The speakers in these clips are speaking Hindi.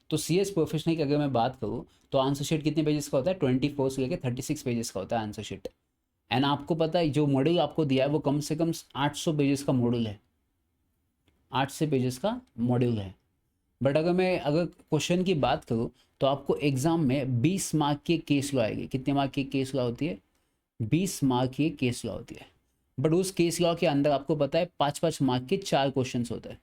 तो CS प्रोफेशनल की अगर मैं बात करूँ तो आंसर शीट कितने पेजेस का होता है, 24 से लेकर 36 पेजेस का होता है आंसर शीट। एंड आपको पता है जो मॉड्यूल आपको दिया है वो कम से कम 800 पेजेस का मॉड्यूल है, 800 पेजेस का मॉड्यूल है। बट अगर क्वेश्चन की बात करूँ तो आपको एग्जाम में 20 मार्क की केस लॉ आएगी। कितने मार्क की केस लॉ होती है, 20 मार्क की केस लॉ होती है। बट उस केस लॉ के अंदर आपको पता है 5-5 मार्क के 4 क्वेश्चन होते हैं।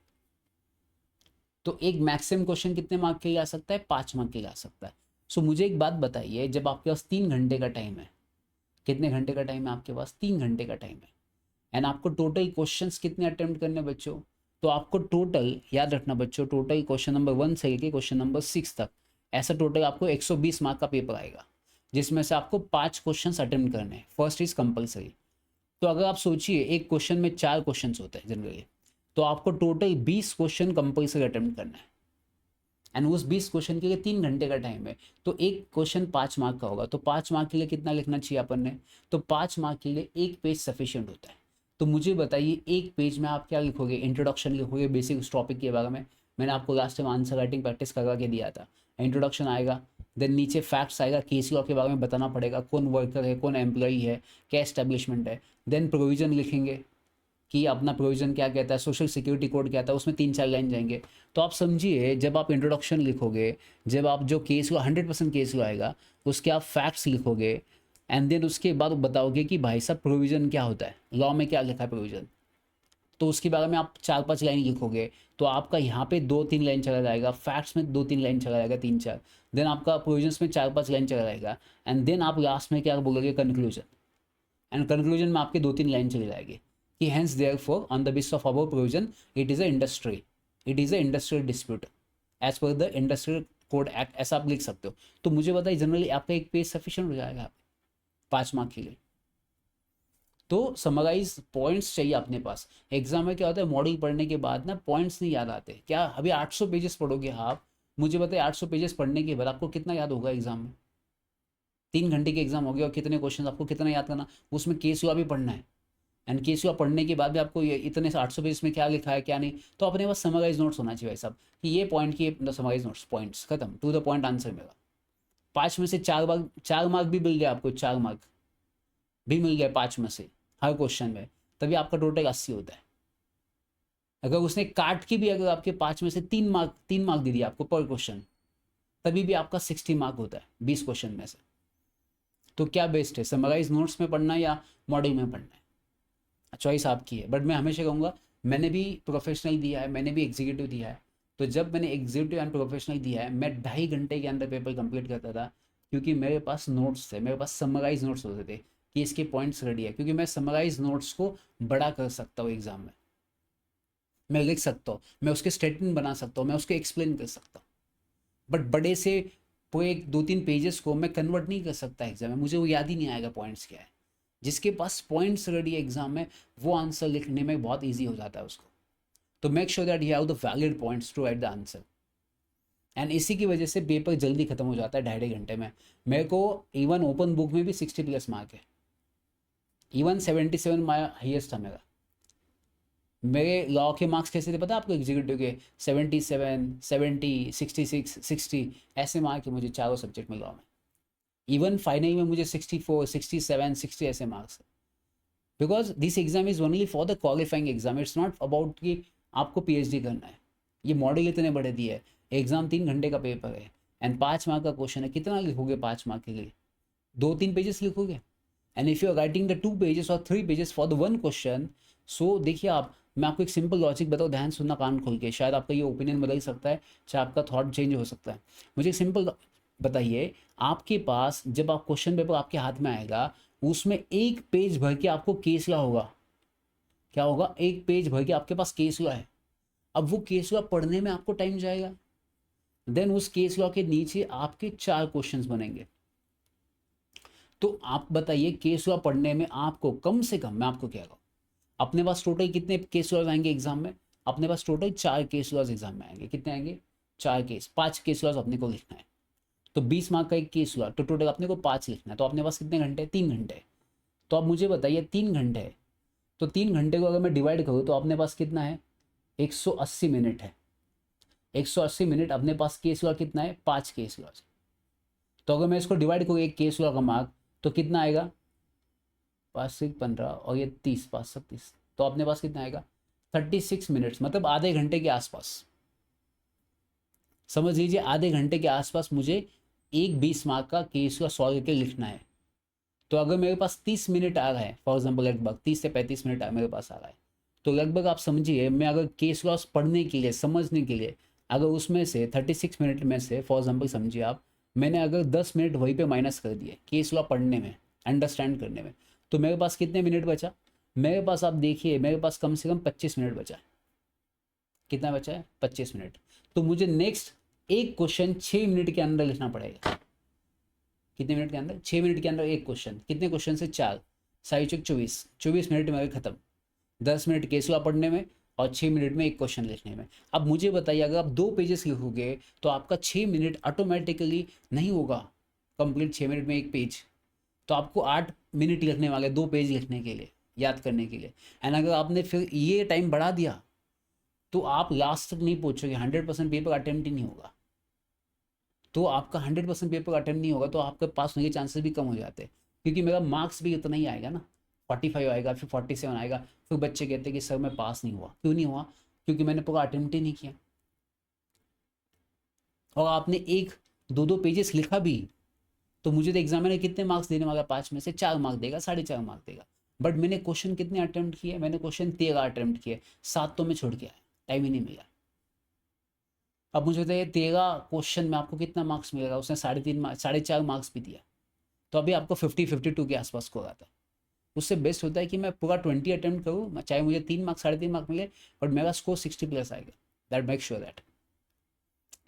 तो एक मैक्सिमम क्वेश्चन कितने मार्क के लिए आ सकता है, 5 मार्क के लिए आ सकता है। सो मुझे एक बात बताइए, जब आपके पास 3 घंटे का टाइम है, कितने घंटे का टाइम है आपके पास, 3 घंटे का टाइम है, एंड आपको टोटल क्वेश्चंस कितने अटेम्प्ट करने बच्चों, तो आपको टोटल याद रखना बच्चों, टोटल क्वेश्चन नंबर 1 से लेकर क्वेश्चन नंबर 6 तक ऐसा टोटल आपको 120 मार्क का पेपर आएगा, जिसमें से आपको 5 क्वेश्चंस अटेम्प्ट करने हैं। First is compulsory. तो अगर आप सोचिए एक क्वेश्चन में 4 क्वेश्चंस होते हैं जनरली, तो आपको टोटल 20 क्वेश्चन कंपलसरी अटेम्प्ट करना है। एंड उस 20 क्वेश्चन के लिए 3 घंटे का टाइम है, तो एक क्वेश्चन 5 मार्क का होगा, तो 5 मार्क के लिए कितना लिखना चाहिए अपन ने, तो 5 मार्क के लिए एक पेज सफिशिएंट होता है। तो मुझे बताइए एक पेज में आप क्या लिखोगे, इंट्रोडक्शन लिखोगे बेसिक उस टॉपिक के बारे में, मैंने आपको last time answer writing practice करवा के दिया था। इंट्रोडक्शन आएगा, देन नीचे फैक्ट्स आएगा, केस लॉ के बारे में बताना पड़ेगा, कौन वर्कर है, कौन एम्प्लॉई है, क्या एस्टेब्लिशमेंट है। देन प्रोविजन लिखेंगे कि अपना प्रोविजन क्या कहता है, सोशल सिक्योरिटी कोड क्या आता है, उसमें 3-4 लाइन जाएंगे। तो आप समझिए जब आप इंट्रोडक्शन लिखोगे, जब आप जो केस को 100% केस को आएगा उसके आप फैक्ट्स लिखोगे, एंड देन उसके बाद बताओगे कि भाई साहब प्रोविजन क्या होता है, लॉ में क्या लिखा है प्रोविजन, तो उसके बारे में आप 4-5 लाइन लिखोगे, तो आपका यहाँ पे 2-3 लाइन चला जाएगा, फैक्ट्स में 2-3 लाइन चला जाएगा, 3-4, देन आपका प्रोविजन में 4-5 लाइन चला जाएगा, एंड देन आप लास्ट में क्या बोलोगे, कंक्लूजन। एंड कंक्लूजन में आपके 2-3 लाइन चली जाएगी कि hence therefore on the basis of above provision it is a industry, it is a industrial dispute as per the industrial code act, ऐसा आप लिख सकते हो। तो मुझे बताइए जनरली आपका एक पेज सफिशिएंट हो जाएगा 5 मार्क के लिए। तो समराइज पॉइंट्स चाहिए अपने पास। एग्जाम में क्या होता है, मॉडल पढ़ने के बाद ना पॉइंट्स नहीं याद आते। क्या अभी 800 पेजेस पढ़ोगे आप, मुझे बताइए 800 पेजेस पढ़ने के बाद आपको कितना याद होगा एग्जाम में। 3 घंटे के एग्जाम हो गया और कितने क्वेश्चन आपको कितना याद करना, उसमें केस हुआ भी पढ़ना है। एंड केस हुआ पढ़ने के बाद भी आपको ये इतने 800 पेज में क्या लिखा है क्या नहीं, तो अपने पास समराइज नोट्स होना चाहिए भाई साहब, कि ये पॉइंट की समराइज नोट्स, पॉइंट्स खत्म, टू द पॉइंट आंसर मेरा। 5 में से 4 मार्क, 4 मार्क भी मिल गया आपको, 4 मार्क भी मिल गया 5 में से हर क्वेश्चन में, तभी आपका टोटल 80 होता है। अगर उसने काट के भी अगर आपके 5 में से 3 मार्क, 3 मार्क दे दिया आपको पर क्वेश्चन, तभी भी आपका 60 मार्क होता है 20 क्वेश्चन में से। तो क्या बेस्ट है, समराइज नोट्स में पढ़ना या मॉडल में पढ़ना है, चॉइस आपकी है। बट मैं हमेशा कहूँगा, मैंने भी प्रोफेशनल दिया है, मैंने भी एग्जीक्यूटिव दिया है, तो जब मैंने एग्जीक्यूटिव एंड प्रोफेशनल दिया है मैं 2.5 घंटे के अंदर पेपर कंप्लीट करता था, क्योंकि मेरे पास नोट्स थे, मेरे पास समराइज नोट्स होते थे कि इसके पॉइंट्स रेडी है, क्योंकि मैं समराइज नोट्स को बड़ा कर सकता हूँ एग्जाम में, मैं लिख सकता हूँ, मैं उसके स्टेटमेंट बना सकता हूँ, मैं उसको एक्सप्लेन कर सकता हूँ। बट बड़े से पूरे 2-3 पेजेस को मैं कन्वर्ट नहीं कर सकता एग्जाम में, मुझे वो याद ही नहीं आएगा पॉइंट्स क्या है। जिसके पास पॉइंट्स रेडी है एग्जाम में, वो आंसर लिखने में बहुत ईजी हो जाता है उसको। तो make sure that you have the valid points to write the answer. And इसी की वजह से पेपर जल्दी खत्म हो जाता है 2.5 घंटे में। मेरे को इवन ओपन बुक में भी 60+ मार्क है, इवन 77 मार्क हाइएस्ट था मेरा। मेरे लॉ के मार्क्स कैसे थे पता है आपको, एग्जीक्यूटिव के 77, 70, 66, 60 ऐसे मार्क है मुझे चारों सब्जेक्ट में लॉ में। इवन फाइनल में मुझे 64, 67, 60 ऐसे मार्क्स है। Because this exam is only for the qualifying exam, it's not about कि आपको PhD करना है। ये मॉडल इतने बड़े दिए है, एग्जाम 3 घंटे का पेपर है, एंड 5 मार्क का क्वेश्चन है। कितना लिखोगे 5 मार्क के लिए, 2-3 पेजेस लिखोगे। And if you are writing the 2 pages और 3 pages for the 1 question, so देखिए आप, मैं आपको एक सिंपल लॉजिक बताऊँ, ध्यान सुनना कान खोल के, शायद आपका ये ओपिनियन बदल सकता है, चाहे आपका थॉट चेंज हो सकता है। मुझे सिंपल बताइए, आपके पास जब आप क्वेश्चन पेपर आपके हाथ में आएगा, उसमें एक पेज भर के आपको केस लॉ होगा, क्या होगा, एक पेज भर के आपके पास केस लॉ है। अब वो केस लॉ पढ़ने में आपको टाइम जाएगा, देन उस केस लॉ के नीचे आपके 4 क्वेश्चंस बनेंगे। तो आप बताइए केस लॉ पढ़ने में आपको कम से कम, मैं आपको कह रहा हूँ, अपने पास टोटल कितने केस लॉज आएंगे एग्जाम में, अपने पास टोटल 4 केस लॉज एग्जाम में आएंगे। कितने आएंगे, 4 केस, 5 केस लॉज अपने को लिखना है। तो 20 मार्क का एक केस लॉ, तो टोटल अपने को 5 लिखना है। तो अपने पास कितने घंटे, 3 घंटे। तो आप मुझे बताइए 3 घंटे है, तो 3 घंटे को अगर मैं डिवाइड करूँ तो अपने पास कितना है, 180 मिनट है। 180 मिनट अपने पास केस हुआ कितना है, 5 केस हुआ। तो अगर मैं इसको डिवाइड करूँ एक केस हुआ का मार्क तो कितना आएगा, 5 से 15 और ये 30, 5 से 30, तो अपने पास कितना आएगा 36 मिनट्स, मतलब आधे घंटे के आसपास। समझ लीजिए आधे घंटे के आसपास मुझे एक 20 मार्क का केस का सॉल्व करके लिखना है। तो अगर मेरे पास 30 मिनट आ रहा है, फॉर एग्जाम्पल लगभग 30 से 35 मिनट मेरे पास आ रहा है, तो लगभग आप समझिए मैं अगर केस लॉस पढ़ने के लिए, समझने के लिए, अगर उसमें से 36 मिनट में से फॉर एग्जाम्पल समझिए आप, मैंने अगर 10 मिनट वहीं पे माइनस कर दिए केस लॉ पढ़ने में, अंडरस्टैंड करने में, तो मेरे पास कितने मिनट बचा, मेरे पास आप देखिए मेरे पास कम से कम 25 मिनट बचा है। कितना बचा है, 25 मिनट। तो मुझे नेक्स्ट एक क्वेश्चन 6 मिनट के अंदर लिखना पड़ेगा। कितने मिनट के अंदर, 6 मिनट के अंदर एक क्वेश्चन। कितने क्वेश्चन से, 4, 4 24, 24 मिनट में खत्म। 10 मिनट केस लॉ पढ़ने में और 6 मिनट में एक क्वेश्चन लिखने में। अब मुझे बताइए अगर आप 2 पेजेस लिखोगे तो आपका 6 मिनट ऑटोमेटिकली नहीं होगा कंप्लीट, 6 मिनट में एक पेज, तो आपको 8 मिनट लिखने वाले 2 पेज लिखने के लिए, याद करने के लिए। एंड अगर आपने फिर ये टाइम बढ़ा दिया तो आप लास्ट तक नहीं पहुंचोगे, 100% पेपर अटेम्प्ट ही नहीं होगा। तो आपका 100% पेपर अटेम्प्ट नहीं होगा तो आपके पास होने के चांसेस भी कम हो जाते हैं, क्योंकि मेरा मार्क्स भी इतना ही आएगा ना, 45 आएगा, फिर 47 आएगा। फिर बच्चे कहते हैं कि सर मैं पास नहीं हुआ, क्यों नहीं हुआ, क्योंकि मैंने पूरा अटेम्प्ट ही नहीं किया। और आपने एक 2 पेजेस लिखा भी तो मुझे तो एग्जामिनर कितने मार्क्स देने वाला, 5 में से 4 मार्क देगा, 4.5 मार्क देगा। बट मैंने क्वेश्चन कितने अटेम्प्ट किए, मैंने क्वेश्चन 13 अटेम्प्ट किए, 7 तो मैं छोड़ के आया, टाइम ही नहीं मिला। अब मुझे बताइए 13 क्वेश्चन में आपको कितना मार्क्स मिलेगा, उसने 3.5 4.5 मार्क्स भी दिया, तो अभी आपको 50-52 के आसपास स्कोर आता है। उससे बेस्ट होता है कि मैं पूरा 20 अटेम्प्ट करूँ, चाहे मुझे 3 मार्क्स 3.5 मार्क मिले, बट मेरा स्कोर 60 प्लस आएगा। That make sure that.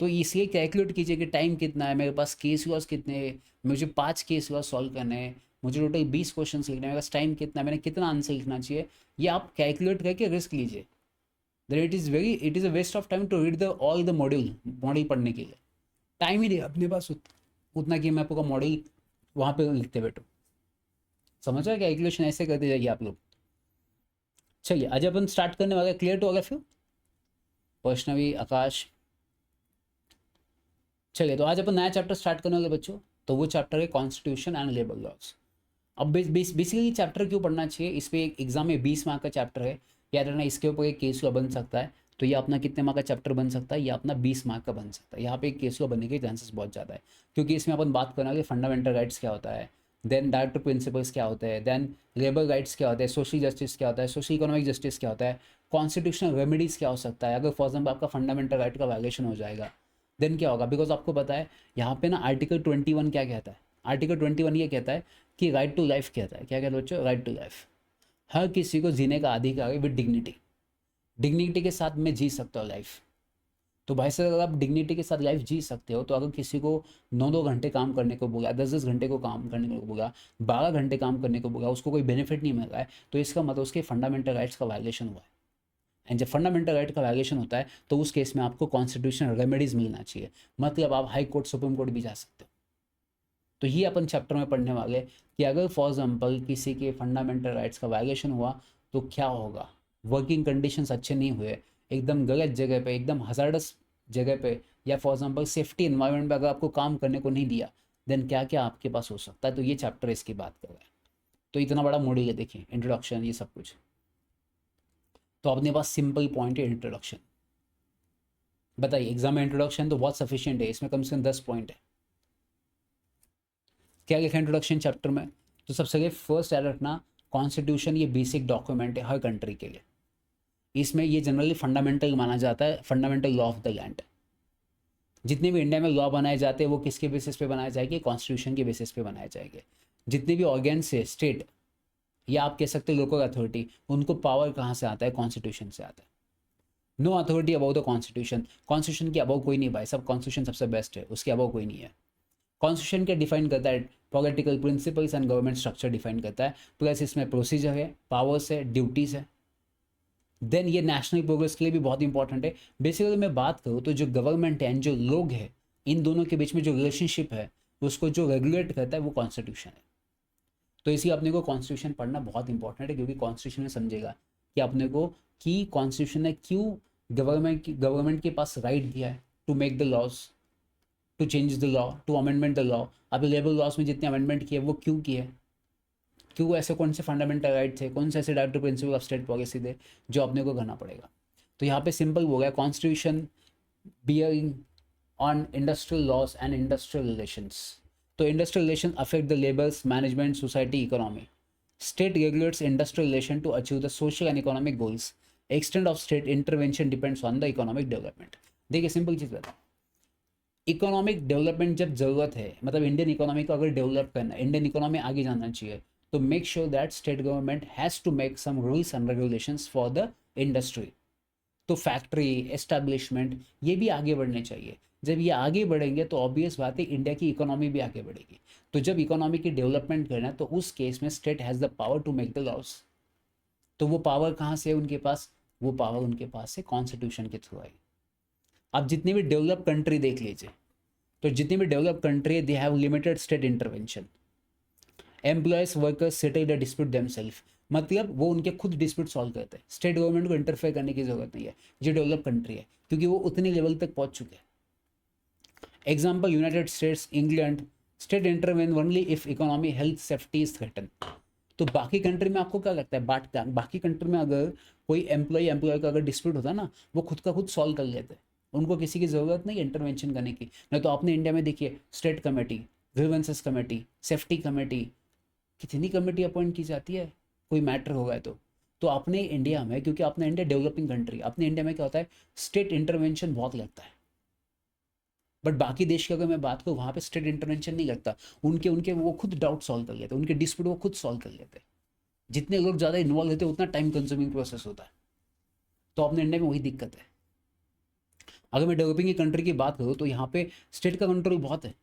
तो इसलिए कैलकुलेट कीजिए कि टाइम कितना है मेरे पास, केस लॉस कितने हैं, मुझे 5 केस लॉस सॉल्व करने हैं, मुझे टोटल 20 क्वेश्चन लिखने हैं, मेरे पास टाइम कितना है, मैंने कितना आंसर लिखना चाहिए, ये आप कैलकुलेट करके रिस्क लीजिए। Then it is a waste of time to read the all the module पढ़ने के लिए। टाइम ही नहीं अपने पास उतना कि मैं आपका मॉडल वहाँ पे लिखते बैठो। समझ रहे, कैलकुलेशन ऐसे करते जाइए आप लोग। चलिए आज अपन स्टार्ट करने वाले, क्लियर तो होगा फिर वैष्णवी, आकाश। चलिए तो आज अपन नया चैप्टर स्टार्ट करने वाले बच्चों, तो वो चैप्टर है कॉन्स्टिट्यूशन एंड लेबर लॉज। अब बेसिकली ये चैप्टर क्यों पढ़ना चाहिए, इस पर एग्जाम में 20 मार्क का चैप्टर है, याद रखना इसके ऊपर एक केस लॉ बन सकता है। तो ये अपना कितने मार्क का चैप्टर बन सकता है, ये अपना 20 मार्क का बन सकता है। यहाँ पे एक केस लॉ बनने के चांसेस बहुत ज़्यादा है, क्योंकि इसमें अपन बात करना है फंडामेंटल राइट्स क्या होता है, देन डायरेक्टिव प्रिंसिपल्स क्या होते हैं, देन लेबर राइट्स क्या होता है, सोशल जस्टिस क्या होता है, सोशल इकोनॉमिक जस्टिस क्या होता है, कॉन्स्टिट्यूशनल रेमेडीज़ क्या हो सकता है अगर फॉर एग्जाम्पल आपका फंडामेंटल राइट का वायलेशन हो जाएगा, देन क्या होगा। बिकॉज आपको पता है यहाँ पे ना आर्टिकल 21 क्या कहता है, आर्टिकल 21 ये कहता है कि राइट टू लाइफ कहता है, क्या कहता है बच्चों, राइट टू लाइफ। हर किसी को जीने का अधिकार है विद डिग्निटी, डिग्निटी के साथ मैं जी सकता हूँ लाइफ। तो भाई साहब अगर आप डिग्निटी के साथ लाइफ जी सकते हो, तो अगर किसी को 9-2 घंटे काम करने को बोला, 10-10 घंटे को काम करने को बोला, 12 घंटे काम करने को बोला, उसको कोई बेनिफिट नहीं मिल रहा है, तो इसका मतलब उसके फंडामेंटल राइट्स का वायलेशन हुआ है। एंड जब फंडामेंटल राइट का वायलेशन होता है तो उस केस में आपको कॉन्स्टिट्यूशनल रेमेडीज़ मिलना चाहिए, मतलब आप हाई कोर्ट, सुप्रीम कोर्ट भी जा सकते हो। तो ये अपन चैप्टर में पढ़ने वाले कि अगर फॉर एग्जाम्पल किसी के फंडामेंटल राइट्स का वायलेशन हुआ तो क्या होगा, वर्किंग कंडीशंस अच्छे नहीं हुए, एकदम गलत जगह पे, एकदम हजार्डस जगह पे, या फॉर एग्जाम्पल सेफ्टी इन्वायरमेंट में अगर आपको काम करने को नहीं दिया, देन क्या क्या आपके पास हो सकता है। तो ये चैप्टर इसकी बात कर रहा है। तो इतना बड़ा मॉड्यूल है, देखिए इंट्रोडक्शन ये सब कुछ। तो अपने पास सिंपल पॉइंट है इंट्रोडक्शन। बताइए एग्जाम में इंट्रोडक्शन तो बहुत सफिशिएंट है, इसमें कम से कम 10 पॉइंट है। क्या लिखा इंट्रोडक्शन चैप्टर में, तो सबसे पहले फर्स्ट याद रखना कॉन्स्टिट्यूशन ये बेसिक डॉक्यूमेंट है हर कंट्री के लिए। इसमें ये जनरली फंडामेंटल माना जाता है, fundamental law of the land. जितने भी इंडिया में लॉ बनाए जाते हैं वो किसके बेसिस पे बनाए जाएंगे, कॉन्स्टिट्यूशन के बेसिस पे बनाए जाएंगे। जितने भी ऑर्गेन्स है स्टेट, या आप कह सकते हैं लोकल अथॉरिटी, उनको पावर कहाँ से आता है, कॉन्स्टिट्यूशन से आता है। No authority above the constitution, constitution के अबाउ कोई नहीं भाई, सब कॉन्स्टिट्यूशन सबसे बेस्ट है, उसके अबाउ कोई नहीं है। कॉन्स्टिट्यूशन क्या डिफाइन करता है, political principles and government structure define करता है, प्लस इसमें प्रोसीजर है, पावर्स है, ड्यूटीज़ है। देन ये नेशनल प्रोग्रेस के लिए भी बहुत इंपॉर्टेंट है। बेसिकली मैं बात करूँ तो जो गवर्नमेंट है एंड जो लोग हैं, इन दोनों के बीच में जो रिलेशनशिप है उसको जो रेगुलेट करता है वो कॉन्स्टिट्यूशन है। तो इसलिए अपने को कॉन्स्टिट्यूशन पढ़ना बहुत इंपॉर्टेंट है, क्योंकि कॉन्स्टिट्यूशन में समझेगा कि अपने को कि कॉन्स्टिट्यूशन ने क्यों गवर्नमेंट के पास राइट दिया है to make the laws, to change the law, to amendment the law. अभी लेबर लॉज में जितने अमेंडमेंट किए वो क्यों किए? क्यों? ऐसे कौन से फंडामेंटल राइट थे, कौन से ऐसे directive principle of state policy थे जो अपने को करना पड़ेगा? तो यहाँ पे सिंपल हो गया, constitution bearing on industrial laws and industrial relations. तो industrial relation affect the labours, management, society, economy. State regulates industrial relation to achieve the social and economic goals. Extent of state intervention depends on the economic development. देखिए सिंपल चीज़ बता, इकोनॉमिक डेवलपमेंट जब जरूरत है, मतलब इंडियन इकोनॉमी को अगर डेवलप करना है, इंडियन इकोनॉमी आगे जाना चाहिए, तो make sure that state government has to make some rules and regulations for the industry. तो फैक्ट्री एस्टैब्लिशमेंट ये भी आगे बढ़ने चाहिए। जब ये आगे बढ़ेंगे तो ऑब्वियस बात है इंडिया की इकोनॉमी भी आगे बढ़ेगी। तो जब इकोनॉमी की डेवलपमेंट करना है तो उस केस में state has the power to make the laws. तो वो पावर कहाँ से है उनके पास? वो पावर उनके पास से कॉन्स्टिट्यूशन के थ्रू आई। आप जितनी भी डेवलप कंट्री देख लीजिए, तो जितनी भी डेवलप कंट्री है they have limited state intervention. Employees workers settle the dispute themselves, मतलब वो उनके खुद डिस्प्यूट सॉल्व करते हैं, स्टेट गवर्नमेंट को इंटरफेयर करने की जरूरत नहीं है। जो डेवलप कंट्री है क्योंकि वो उतने लेवल तक पहुंच चुके हैं। Example United states, England, state intervene only if economy health safety is threaten. तो बाकी कंट्री में आपको क्या लगता है? बाकी कंट्री में अगर कोई एम्प्लॉय का अगर डिस्प्यूट होता है ना, वो खुद का खुद सॉल्व कर लेते हैं, उनको किसी की ज़रूरत नहीं इंटरवेंशन करने की। नहीं तो आपने इंडिया में देखिए, state committee, grievances committee, safety committee, कितनी कमेटी अपॉइंट की जाती है कोई मैटर होगा तो अपने इंडिया में, क्योंकि अपना इंडिया डेवलपिंग कंट्री, अपने इंडिया में क्या होता है, स्टेट इंटरवेंशन बहुत लगता है। बट बाकी देश की अगर मैं बात करूँ, वहाँ पे स्टेट इंटरवेंशन नहीं लगता। उनके उनके वो खुद डाउट सॉल्व कर लेते हैं, उनके डिस्प्यूट वो खुद सॉल्व कर लेते हैं। जितने लोग ज़्यादा इन्वॉल्व होते हैं उतना टाइम कंज्यूमिंग प्रोसेस होता है। तो अपने इंडिया में वही दिक्कत है। अगर मैं डेवलपिंग की कंट्री की बात करूँ तो यहाँ पे स्टेट का कंट्रोल बहुत है।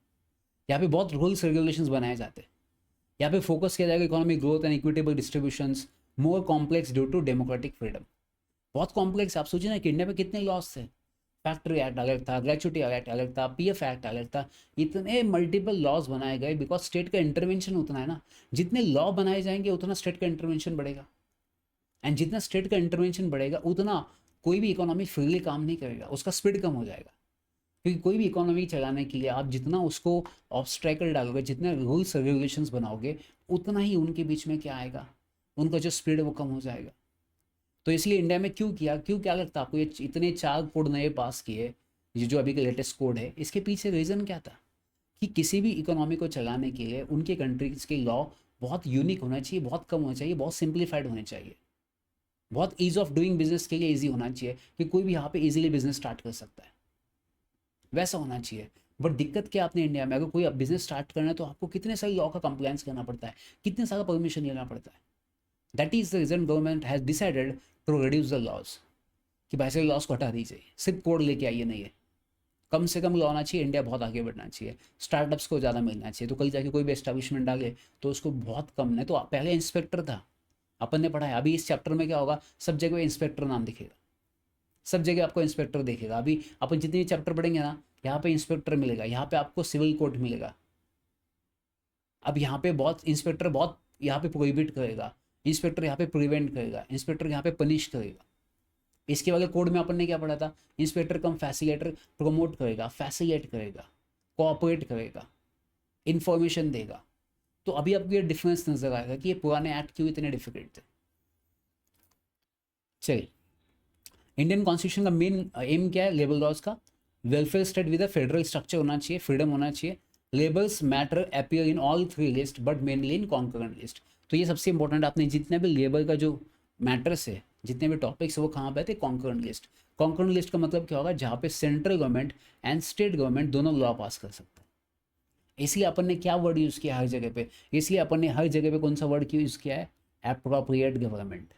यहाँ पे बहुत रूल्स रेगुलेशंस बनाए जाते हैं। यहाँ पे फोकस किया जाएगा economic growth and equitable distributions, more complex due to democratic freedom. बहुत कॉम्प्लेक्स। आप सोचिए ना कि इंडिया में कितने लॉस थे। फैक्ट्री एक्ट अलग था, ग्रेचुटी एक्ट अलग था, पीएफ एक्ट अलग था। इतने मल्टीपल लॉज बनाए गए बिकॉज स्टेट का इंटरवेंशन उतना है ना। जितने लॉ बनाए जाएंगे उतना स्टेट का इंटरवेंशन बढ़ेगा, एंड जितना स्टेट का इंटरवेंशन बढ़ेगा उतना कोई भी इकोनॉमी फ्रीली काम नहीं करेगा, उसका स्पीड कम हो जाएगा। क्योंकि कोई भी इकोनॉमी चलाने के लिए आप जितना उसको ऑब्स्ट्रैकल डालोगे, जितने रूल्स रेगुलेशंस बनाओगे, उतना ही उनके बीच में क्या आएगा, उनका जो स्पीड है वो कम हो जाएगा। तो इसलिए इंडिया में क्यों क्या लगता है आपको ये इतने 4 कोड नए पास किए, ये जो अभी का लेटेस्ट कोड है, इसके पीछे रीज़न क्या था? कि किसी भी इकोनॉमी को चलाने के लिए उनके कंट्रीज के लॉ बहुत यूनिक होना चाहिए, बहुत कम होना चाहिए, बहुत सिंप्लीफाइड होने चाहिए, बहुत ईज ऑफ डूइंग बिजनेस के लिए ईजी होना चाहिए कि कोई भी यहाँ पे ईजिली बिजनेस स्टार्ट कर सकता है, वैसा होना चाहिए। बट दिक्कत क्या अपने इंडिया में, अगर कोई बिजनेस स्टार्ट करना है तो आपको कितने सारे लॉ का कंप्लायंस करना पड़ता है, कितने सारा परमिशन लेना पड़ता है। That is the reason government has decided to reduce the laws, कि भाई से लॉस को हटा दीजिए, सिर्फ कोड लेके आइए नहीं है, कम से कम लॉ आना चाहिए, इंडिया बहुत आगे बढ़ना चाहिए, स्टार्टअप्स को ज़्यादा मिलना चाहिए। तो कल जाके कोई भी एस्टैब्लिशमेंट डाले तो उसको बहुत कम है। तो पहले इंस्पेक्टर था, अपन ने पढ़ा है। अभी इस चैप्टर में क्या होगा, सब जगह इंस्पेक्टर नाम दिखेगा, सब जगह आपको इंस्पेक्टर देखेगा। अभी अपन जितने भी चैप्टर पढ़ेंगे ना, यहाँ पे इंस्पेक्टर मिलेगा, यहाँ पे आपको सिविल कोर्ट मिलेगा। अब यहाँ पे बहुत इंस्पेक्टर बहुत यहाँ पे प्रोहिबिट करेगा, इंस्पेक्टर यहाँ पे प्रिवेंट करेगा, इंस्पेक्टर यहाँ पे पनिश करेगा। इसके वाले कोड में अपन ने क्या पढ़ा था, इंस्पेक्टर कम फैसिलेटर प्रमोट करेगा, फैसिलेट करेगा, कोऑपरेट करेगा, इंफॉर्मेशन देगा। तो अभी आपको ये डिफरेंस नजर आएगा कि ये पुराने एक्ट क्यों इतने डिफिकल्ट थे। चलिए, इंडियन कॉन्स्टिट्यूशन का मेन एम क्या है, लेबर लॉज का, welfare state with a federal structure होना चाहिए, फ्रीडम होना चाहिए, labours matter appear in all 3 list but mainly in concurrent list. तो ये सबसे इंपॉर्टेंट, आपने जितने भी लेबर का जो मैटर्स है, जितने भी टॉपिक्स है, वो कहाँ पे आते हैं, कॉन्करेंट लिस्ट। कॉन्करेंट लिस्ट का मतलब क्या होगा, जहाँ पे central government and state government दोनों लॉ पास कर सकते हैं। इसलिए अपन ने क्या वर्ड यूज़ किया हर जगह पे, इसलिए अपन ने हर जगह पे कौन सा वर्ड यूज़ किया है, एप्रोप्रिएट गवर्नमेंट।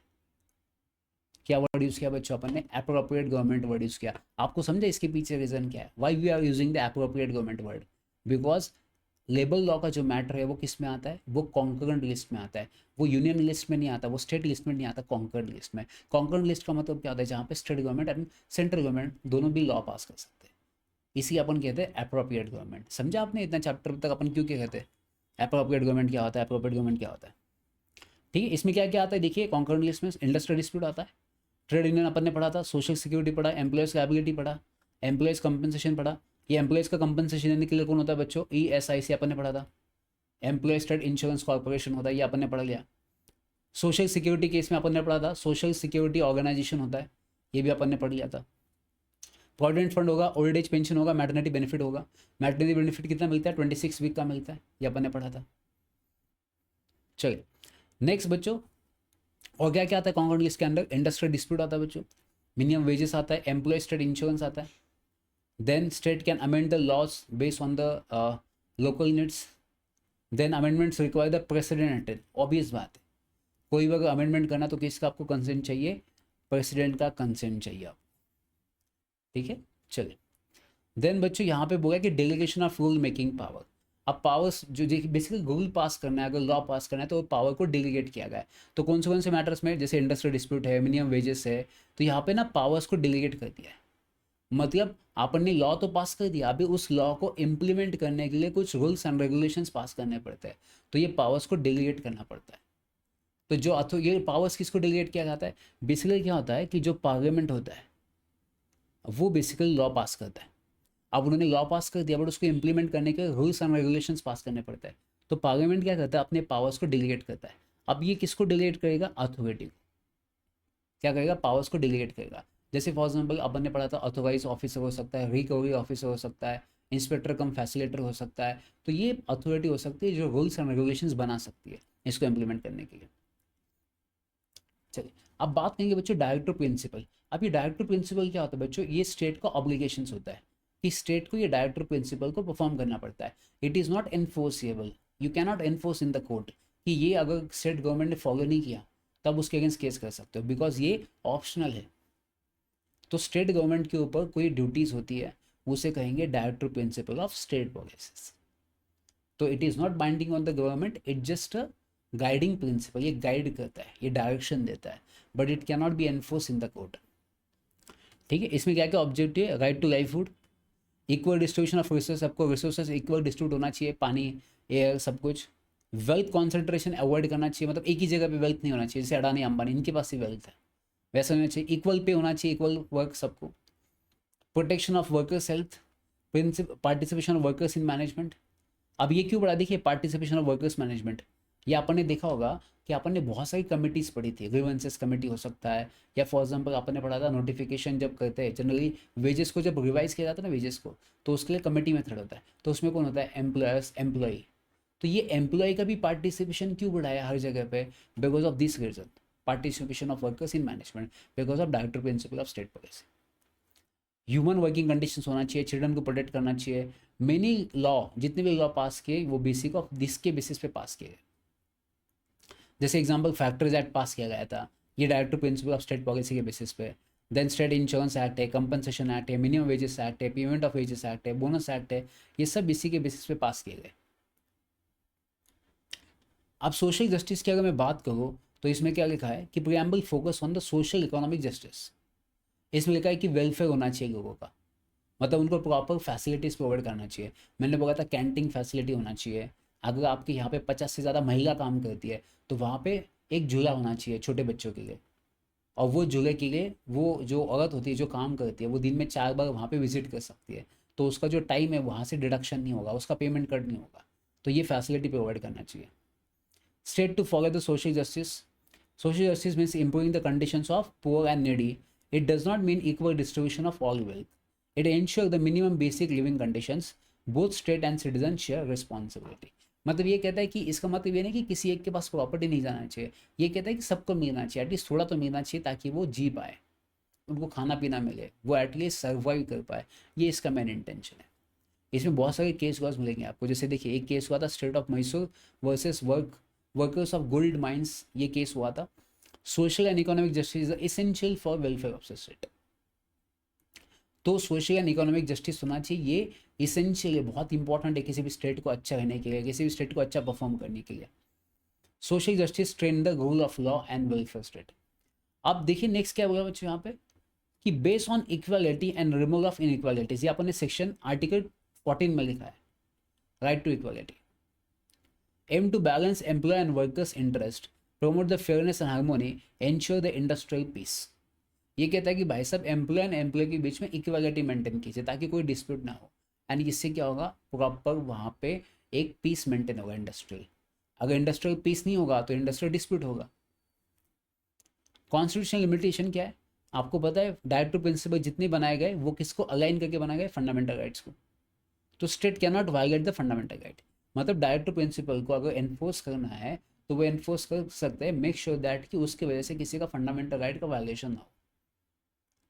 क्या वर्ड यूज़ किया बच्चों, अपन ने एप्रोप्रिएट गवर्नमेंट वर्ड यूज़ किया। आपको समझा इसके पीछे रीज़न क्या है, why we are using the appropriate government word? Because labour law का जो मैटर है वो किस में आता है, वो कॉन्करेंट लिस्ट में आता है, वो यूनियन लिस्ट में नहीं आता, वो स्टेट लिस्ट में नहीं आता, कॉन्करेंट लिस्ट में। कॉन्करेंट लिस्ट का मतलब क्या होता है, जहाँ पे state government and central government दोनों भी लॉ पास कर सकते हैं। इसी अपन कहते हैं अप्रोप्रिएट गवर्नमेंट। समझा आपने इतना चैप्टर तक अपन क्यों क्या कहते हैं, अप्रोप्रिएट गवर्नमेंट क्या होता है, अप्रोप्रिएट गवर्नमेंट क्या होता है। ठीक है, इसमें क्या क्या आता है देखिए, कॉन्करेंट लिस्ट में इंडस्ट्रियल डिस्प्यूट आता है, ट्रेड यूनियन अपन ने पढ़ा था, सोशल सिक्योरिटी पढ़ा, एम्प्लॉयज़ का एबिलिटी पढ़ा, एम्प्लॉयज़ कंपनसेशन पढ़ा। ये एम्प्लॉयज़ का कंपनसेशन देने के लिए कौन होता है बच्चों? ESIC अपन ने पढ़ा था। एम्प्लॉय स्टेट इंश्योरेंस कॉर्पोरेशन होता है, ये अपन ने पढ़ लिया। सोशल सिक्योरिटी केस में अपन ने पढ़ा था, सोशल सिक्योरिटी ऑर्गेनाइजेशन होता है, ये भी अपन ने पढ़ लिया था। प्रोविडेंट फंड होगा, ओल्ड एज पेंशन होगा, मैटरनिटी बेनिफिट होगा। मैटरनिटी बेनिफिट कितना मिलता है? 26 वीक का मिलता है, ये अपन ने पढ़ा था। चलिए नेक्स्ट बच्चों, और क्या क्या आता है कॉन्करेंट लिस्ट के अंदर? इंडस्ट्रियल डिस्प्यूट आता है बच्चों, मिनिमम वेजेस आता है, एम्प्लॉय स्टेट इंश्योरेंस आता है, then state can amend the laws based on the local needs, then amendments require the president. Obvious बात है, कोई भी अगर अमेंडमेंट करना तो किसका आपको कंसेंट चाहिए? प्रेसिडेंट का कंसेंट चाहिए आप, ठीक है। चलिए देन बच्चों यहाँ पे बोला कि delegation of rule making power. अब पावर्स जो बेसिकली रूल पास करना है, अगर लॉ पास करना है तो पावर को डेलीगेट किया गया है। तो कौन से मैटर्स में? जैसे इंडस्ट्रियल डिस्प्यूट है, मिनिमम वेजेस है, तो यहाँ पे ना पावर्स को डेलीगेट कर दिया है। मतलब आपन ने लॉ तो पास कर दिया, अभी उस लॉ को इम्प्लीमेंट करने के लिए कुछ रूल्स एंड रेगुलेशंस पास करने पड़ते हैं, तो ये पावर्स को डेलीगेट करना पड़ता है। तो जो ये पावर्स किसको डेलीगेट किया जाता है? बेसिकली क्या होता है कि जो पार्लियामेंट होता है वो बेसिकली लॉ पास करता है। अब उन्होंने लॉ पास कर दिया, बट उसको इम्प्लीमेंट करने के रूल्स एंड रेगुलेशंस पास करने पड़ते हैं। तो पार्लियामेंट क्या करता है? अपने पावर्स को डेलीगेट करता है। अब ये किसको डेलीगेट करेगा? अथॉरिटी को। क्या करेगा? पावर्स को डेलीगेट करेगा। जैसे फॉर एग्जाम्पल अपन ने पढ़ा था, ऑथोराइज ऑफिसर हो सकता है, रिकवरी ऑफिसर हो सकता है, इंस्पेक्टर कम फैसिलेटर हो सकता है। तो ये अथॉरिटी हो सकती है जो रूल्स एंड रेगुलेशंस बना सकती है इसको इम्प्लीमेंट करने के लिए। चलिए अब बात करेंगे बच्चों डायरेक्टर प्रिंसिपल। अब ये डायरेक्टर प्रिंसिपल क्या होता है बच्चों? ये स्टेट का ऑब्लिगेशंस होता है कि स्टेट को ये डायरेक्टर प्रिंसिपल को परफॉर्म करना पड़ता है। It is not enforceable, you can not enforce in the court कि ये अगर स्टेट गवर्नमेंट ने फॉलो नहीं किया तब उसके अगेंस्ट केस कर सकते हो, बिकॉज ये ऑप्शनल है। तो स्टेट गवर्नमेंट के ऊपर कोई ड्यूटीज़ होती है, उसे कहेंगे director principal of state policies. तो it is not binding on the government, it just a guiding principle. ये गाइड करता है, ये डायरेक्शन देता है, but it can not be enforce in the court. ठीक है, इसमें क्या क्या ऑब्जेक्टिव है? Right to livelihood, equal distribution of resource, सबको रिसोर्सेज इक्वल डिस्ट्रीब्यूट होना चाहिए, पानी, एयर, सब कुछ। वेल्थ कॉन्सेंट्रेशन अवॉइड करना चाहिए, मतलब एक ही जगह पे वेल्थ नहीं होना चाहिए, जैसे अडानी अंबानी इनके पास ही वेल्थ है वैसा होना चाहिए। इक्वल पे होना चाहिए, इक्वल वर्क सबको। Protection of workers health, participation of workers in management. अब ये क्यों बढ़ा? देखिए पार्टिसिपेशन ऑफ वर्कर्स मैनेजमेंट, ये अपन ने देखा होगा कि अपन ने बहुत सारी कमिटीज़ पढ़ी थी, ग्रीवेंसेस कमेटी हो सकता है, या फॉर एग्जांपल अपन ने पढ़ा था नोटिफिकेशन जब करते हैं जनरली वेजेस को, जब रिवाइज किया जाता है ना वेजेस को, तो उसके लिए कमेटी मेथड होता है। तो उसमें कौन होता है? Employers, employee. तो ये एम्प्लॉय का भी पार्टिसिपेशन क्यों बढ़ाया हर जगह पे? Because of this reason, participation of workers in management, because of director principal of state policy. Human working conditions होना चाहिए, चिल्ड्रन को प्रोटेक्ट करना चाहिए। मेनी लॉ, जितने भी लॉ पास किए वो बेसिक ऑफ दिस के बेसिस पे पास किए गए। जैसे एग्जांपल फैक्टर्स एक्ट पास किया गया था, ये director principal of state policy के बेसिस पे। देन स्टेट इंश्योरेंस एक्ट है, कंपनसेशन एक्ट है, मिनिमम वेजेस एक्ट है, पेमेंट ऑफ वेजेस एक्ट है, बोनस एक्ट है, ये सब इसी के बेसिस पे पास किए गए। अब सोशल जस्टिस की अगर मैं बात करूँ तो इसमें क्या लिखा है कि preamble focus on the social economic justice. इसमें लिखा है कि वेलफेयर होना चाहिए लोगों का, मतलब उनको प्रॉपर फैसिलिटीज़ प्रोवाइड करना चाहिए। मैंने बोला था कैंटीन फैसिलिटी होना चाहिए। अगर आपके यहाँ पे 50 से ज़्यादा महिला काम करती है तो वहाँ पे एक झूला होना चाहिए छोटे बच्चों के लिए, और वो झूले के लिए वो जो औरत होती है जो काम करती है वो दिन में 4 बार वहाँ पे विजिट कर सकती है, तो उसका जो टाइम है वहाँ से डिडक्शन नहीं होगा, उसका पेमेंट कट नहीं होगा। तो ये फैसिलिटी प्रोवाइड करना चाहिए। State to follow the social justice. Social justice means improving the conditions of poor and needy. It does not mean equal distribution of all wealth, it ensure the minimum basic living conditions, both state and citizen share responsibility। मतलब ये कहता है कि इसका मतलब ये नहीं कि किसी एक के पास प्रॉपर्टी नहीं जाना चाहिए, ये कहता है कि सबको मिलना चाहिए, एटलीस्ट थोड़ा तो मिलना चाहिए ताकि वो जी पाए, उनको खाना पीना मिले, वो एटलीस्ट सर्वाइव कर पाए। ये इसका मेन इंटेंशन है। इसमें बहुत सारे केस हुआ मिलेंगे आपको, जैसे देखिए एक केस हुआ था state of Mysore versus workers of gold mines, ये केस हुआ था। Social and economic justice is essential for welfare of the state. तो सोशल एंड इकोनॉमिक जस्टिस होना चाहिए, ये इसेंशियल है, बहुत इंपॉर्टेंट है किसी भी स्टेट को अच्छा रहने के लिए, किसी भी स्टेट को अच्छा परफॉर्म करने के लिए। Social justice train the rule of law and welfare state. अब देखिए नेक्स्ट क्या बोला बच्चों यहाँ पे कि based on equality and removal of inequalities, ये अपन ने सेक्शन आर्टिकल 14 में लिखा है, right to equality. Aim to balance employee and workers interest, promote the fairness and harmony, ensure the industrial peace। ये कहता है कि भाई साहब एम्प्लॉय एंड एम्प्लॉय के बीच में इक्वालिटी मेंटेन कीजिए ताकि कोई डिस्प्यूट ना हो। एंड इससे क्या होगा, प्रॉपर वहाँ पे एक पीस मेंटेन होगा इंडस्ट्रियल। अगर इंडस्ट्रियल पीस नहीं होगा तो इंडस्ट्रियल डिस्प्यूट होगा। कॉन्स्टिट्यूशनल लिमिटेशन क्या है आपको पता है, डायरेक्टिव प्रिंसिपल जितने बनाए गए वो किसको अलाइन करके बनाए गए, फंडामेंटल राइट्स को। तो state can not violate the fundamental right. मतलब डायरेक्टिव प्रिंसिपल को अगर एनफोर्स करना है तो वो एनफोर्स कर सकते हैं, मेक श्योर दैट कि उसकी वजह से किसी का फंडामेंटल राइट का वायलेशन ना हो।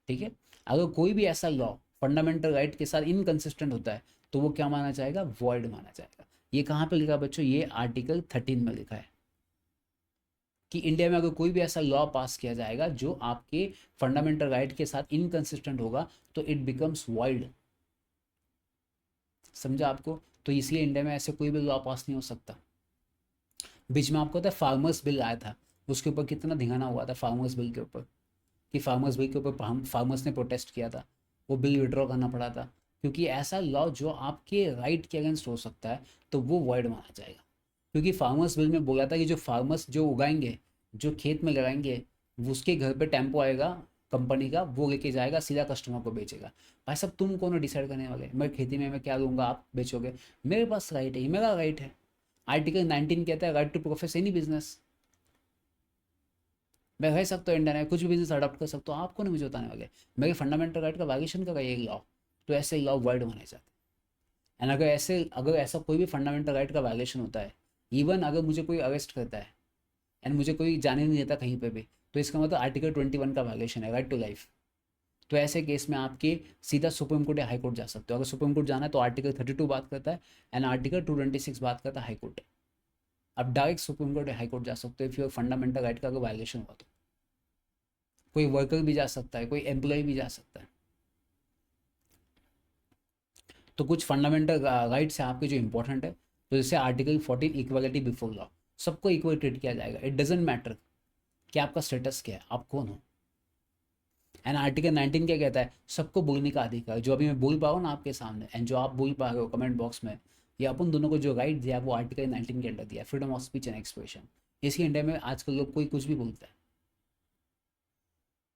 ठीक है, अगर कोई भी ऐसा लॉ फंडामेंटल राइट के साथ इनकंसिस्टेंट होता है तो वो क्या माना जाएगा, वॉइड माना जाएगा। ये कहाँ पे लिखा बच्चों, ये आर्टिकल 13 में लिखा है कि इंडिया में अगर कोई भी ऐसा लॉ पास किया जाएगा जो आपके फंडामेंटल राइट के साथ इनकंसिस्टेंट होगा तो इट बिकम्स वॉइड। समझा आपको? तो इसलिए इंडिया में ऐसे कोई भी लॉ पास नहीं हो सकता। बीच में आपको पता है फार्मर्स बिल आया था, उसके ऊपर कितना धिंगाना हुआ था फार्मर्स बिल के ऊपर, कि फार्मर्स बिल के ऊपर हम फार्मर्स ने प्रोटेस्ट किया था, वो बिल विड्रॉ करना पड़ा था। क्योंकि ऐसा लॉ जो आपके राइट के अगेंस्ट हो सकता है तो वो वॉइड माना जाएगा। क्योंकि फार्मर्स बिल में बोला था कि जो फार्मर्स जो उगाएंगे, जो खेत में लगाएंगे, वो उसके घर पे टेम्पो आएगा कंपनी का, वो लेके जाएगा सीधा कस्टमर को बेचेगा। भाई साहब तुम कौन डिसाइड करने वाले, मैं खेती में मैं क्या लूँगा आप बेचोगे, मेरे पास राइट है, ये मेरा राइट है। आर्टिकल 19 कहता है right to profess any business. मैं रह सकता हूँ इंडिया में, कुछ भी बिजनेस अडॉप्ट कर सकता हूँ, आपको नहीं मुझे बताने वाले। मेरे फंडामेंटल राइट का वायलेशन करा ये लॉ, तो ऐसे लॉ वर्ल्ड माने जाते हैं। एंड अगर ऐसा कोई भी फंडामेंटल राइट का वायलेशन होता है, इवन अगर मुझे कोई अरेस्ट करता है एंड मुझे कोई जाने नहीं देता कहीं पे भी, तो इसका मतलब आर्टिकल 21 का वायलेशन है, राइट टू लाइफ। तो ऐसे केस में आपके सीधा सुप्रीम कोर्ट या हाई कोर्ट जा सकते हो। अगर सुप्रीम कोर्ट जाना है तो आर्टिकल 32 बात करता है एंड आर्टिकल 226 बात करता है हाई कोर्ट। अब डायरेक्ट सुप्रीम कोर्ट या हाई कोर्ट जा सकते हो इफ योर फंडामेंटल राइट का अगर वायलेशन हुआ तो। कोई वर्कर भी जा सकता है, कोई एम्प्लॉय भी जा सकता है। तो कुछ फंडामेंटल राइट्स हैं आपके जो इंपॉर्टेंट है। तो जैसे आर्टिकल 14 इक्वालिटी बिफोर लॉ, सबको इक्वल ट्रीट किया जाएगा, इट डजेंट मैटर कि आपका स्टेटस क्या है, आप कौन हो। एंड आर्टिकल 19 क्या कहता है, सबको बोलने का अधिकार। जो अभी मैं बोल पा रहा हूँ ना आपके सामने एंड जो आप बोल पा रहे हो कमेंट बॉक्स में, ये अपन दोनों को जो राइट दिया वो आर्टिकल 19 के अंडर दिया, freedom of speech and expression. इसी इंडिया में आजकल लोग कोई कुछ भी बोलता है।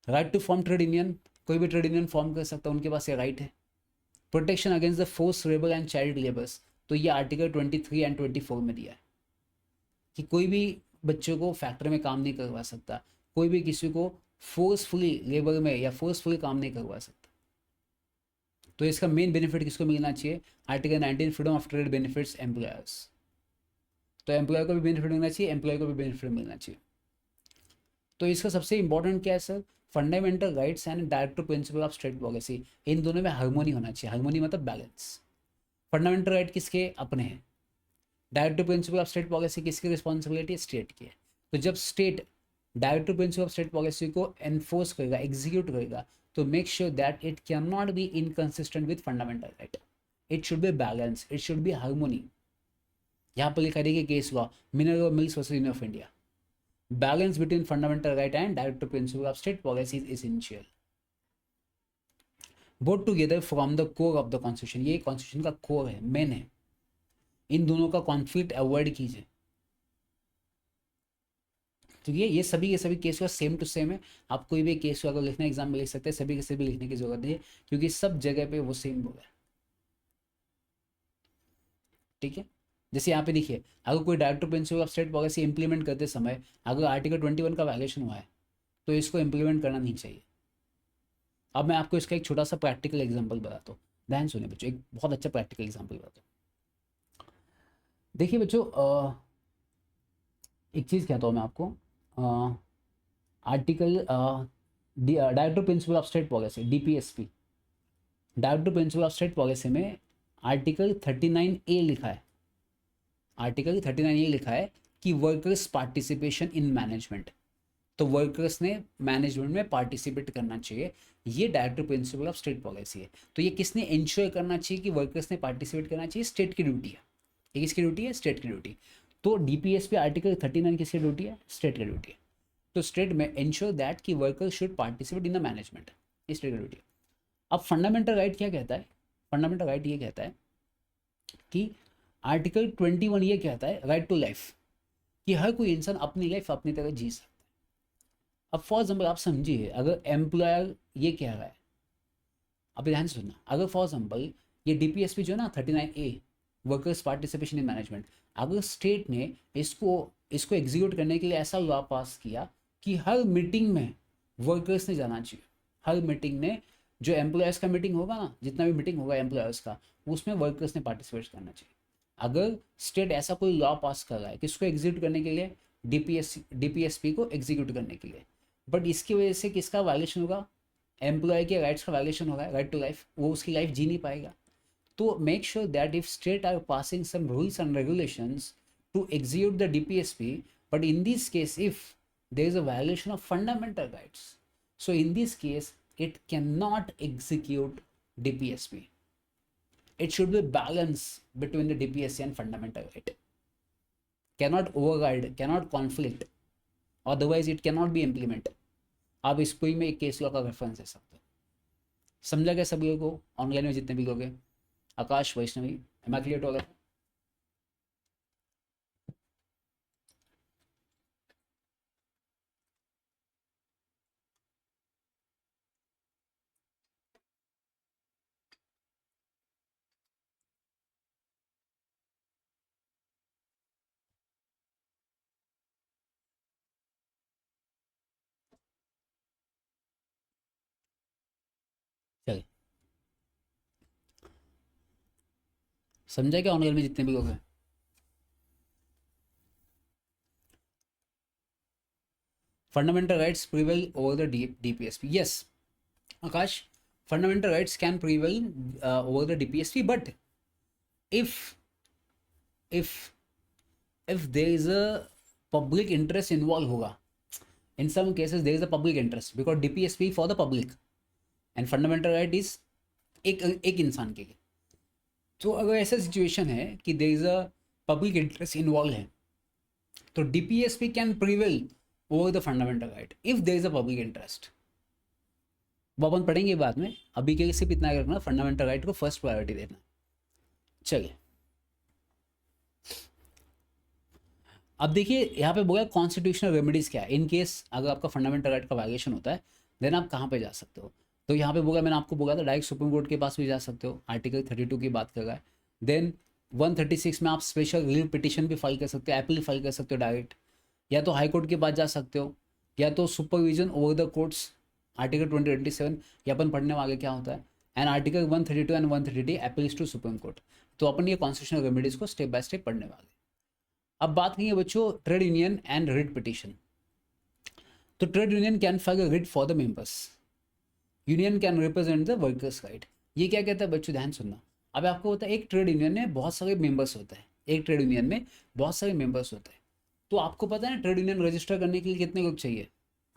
Right to form trade union, कोई भी ट्रेड यूनियन फॉर्म कर सकता है, उनके पास ये राइट है। Protection against the force labour and child labours, तो ये आर्टिकल 23 एंड 24 में दिया है कि कोई भी बच्चों को फैक्ट्री में काम नहीं करवा सकता, कोई भी किसी को फोर्सफुली लेबर में या फोर्सफुली काम नहीं करवा सकता। तो इसका मेन बेनिफिट किसको मिलना चाहिए, article 19 freedom of trade benefits employers. तो एम्प्लॉयर को भी बेनिफिट मिलना चाहिए, एम्प्लॉय को भी बेनिफिट मिलना चाहिए। तो इसका सबसे इंपॉर्टेंट क्या है sir, fundamental rights and directive principle of state policy, इन दोनों में हार्मोनी होना चाहिए। हार्मोनी मतलब बैलेंस। फंडामेंटल राइट किसके अपने हैं, directive principle of state policy किसकी रिस्पॉन्सिबिलिटी है, स्टेट की है। तो जब state directive principle of state policy को एनफोर्स करेगा, एग्जीक्यूट करेगा, तो make sure that it can not B inconsistent with fundamental right, it should be balance, it should be harmony. यहाँ पर लिखा देखिए case law mineral mills versus union of India, balance between fundamental right and directive principle of state policy is essential, both together from the core of the constitution. ये कॉन्स्टिट्यूशन का कोर है, मेन है। इन दोनों का कॉन्फ्लिक्ट अवॉइड कीजिए। तो ये सभी के सभी केस का सेम टू सेम है। आप कोई भी केस को अगर लिखना एग्जाम में लिख सकते हैं, सभी के सभी लिखने की जरूरत नहीं है क्योंकि सब जगह पे वो सेम होगा। ठीक है, जैसे यहाँ पे देखिए, अगर कोई directive principle of state policy implement करते समय अगर आर्टिकल 21 का वायलेशन हुआ है तो इसको इंप्लीमेंट करना नहीं चाहिए। अब मैं आपको इसका एक छोटा सा प्रैक्टिकल एग्जाम्पल बताता हूँ, ध्यान सुनिए बच्चों, एक बहुत अच्छा प्रैक्टिकल एग्जाम्पल बताता हूँ। देखिए बच्चों, एक चीज़ कहता हूँ मैं आपको, article directive principle of state policy DPSP, directive principle of state policy में आर्टिकल 39A लिखा है, आर्टिकल 39A लिखा है कि वर्कर्स पार्टिसिपेशन इन मैनेजमेंट। तो वर्कर्स ने मैनेजमेंट में पार्टिसिपेट करना चाहिए, ये directive principle of state policy है। तो ये किसने इंश्योर करना चाहिए कि वर्कर्स ने पार्टिसिपेट करना चाहिए, स्टेट की ड्यूटी है। ये किसकी ड्यूटी है, स्टेट की ड्यूटी। तो डीपीएसपी आर्टिकल 39 किसकी ड्यूटी है, स्टेट की ड्यूटी है। तो स्टेट में इंश्योर दैट कि workers should participate in the management, state की ड्यूटी है। अब फंडामेंटल राइट क्या कहता है, फंडामेंटल राइट ये कहता है कि आर्टिकल 21 ये कहता है राइट टू लाइफ, कि हर कोई इंसान अपनी लाइफ अपनी तरह जी सकता है। अब फॉर एग्जाम्पल आप समझिए, अगर एम्प्लॉयर ये कह रहा है, अब ध्यान से सुनना, अगर फॉर एग्जाम्पल ये डीपीएसपी जो है ना 39A, workers participation in management, अगर स्टेट ने इसको इसको एग्जीक्यूट करने के लिए ऐसा लॉ पास किया कि हर मीटिंग में वर्कर्स ने जाना चाहिए, हर मीटिंग ने, जो एम्प्लॉयर्स का मीटिंग होगा ना, जितना भी मीटिंग होगा एम्प्लॉयर्स का, उसमें वर्कर्स ने पार्टिसिपेट करना चाहिए। अगर स्टेट ऐसा कोई लॉ पास कर रहा है किसको एग्जीक्यूट करने के लिए, डीपीएसपी को एग्जीक्यूट करने के लिए, बट इसकी वजह से किसका वायलेशन होगा, एम्प्लॉय के राइट्स का वायलेशन होगा, राइट टू लाइफ, वो उसकी लाइफ जी नहीं पाएगा। तो make sure that if state are passing some rules and regulations to execute the DPSP, but in this case if there is a violation of fundamental rights, so in this case it cannot execute DPSP. It should be balance between the DPSP and fundamental right, cannot override, cannot conflict, otherwise it cannot be implemented. आप इस पूरी में एक केस लॉ का रेफरेंस दे सकते हो। समझा गया सभी लोगों को, ऑनलाइन में जितने भी लोग हैं? आकाश, वैष्णवी, एम आई क्लियर हो गया? चलिए, समझा क्या ऑनलाइन में जितने भी लोग हैं? Fundamental rights prevail over the DPSP. Yes, Akash, fundamental rights can prevail over the DPSP, but if if if there is a public interest involved होगा, in some cases there is a public interest because DPSP for the public and fundamental right is एक इंसान के लिए। तो अगर ऐसा सिचुएशन है कि there is a public interest involve है, तो DPSP can prevail over the fundamental right if there is a public interest. वो अपन पढ़ेंगे बाद में, अभी के लिए सिर्फ इतना रखना, फंडामेंटल राइट को फर्स्ट प्रायोरिटी देना। चलिए, अब देखिए यहाँ पे बोला कॉन्स्टिट्यूशनल रेमेडीज क्या है इन केस अगर आपका फंडामेंटल राइट का वायलेशन होता है, देन आप कहाँ पे जा सकते हो। तो यहाँ पे बोला, मैंने आपको बोला था डायरेक्ट सुप्रीम कोर्ट के पास भी जा सकते हो, आर्टिकल 32 की बात कर रहा है। देन 136 में आप स्पेशल रिलीव पिटिशन भी फाइल कर सकते हो, अपील फाइल कर सकते हो डायरेक्ट, या तो हाई कोर्ट के पास जा सकते हो, या तो supervision over the courts, article 27 ये अपन पढ़ने वाले क्या होता है, and article 132 and 133 appeals to supreme court. तो अपन ये कॉन्स्टिट्यूशनल रेमेडीज को स्टेप बाय स्टेप पढ़ने वाले। अब बात करेंगे बच्चों trade union and writ petition. तो trade union can file a writ for the members, union can represent the workers right. ये क्या कहता है बच्चों, ध्यान सुनना। अब आपको पता है एक ट्रेड यूनियन में बहुत सारे मेंबर्स होते हैं, एक ट्रेड यूनियन में बहुत सारे मेंबर्स होते हैं। तो आपको पता है ना ट्रेड यूनियन रजिस्टर करने के लिए कितने लोग चाहिए,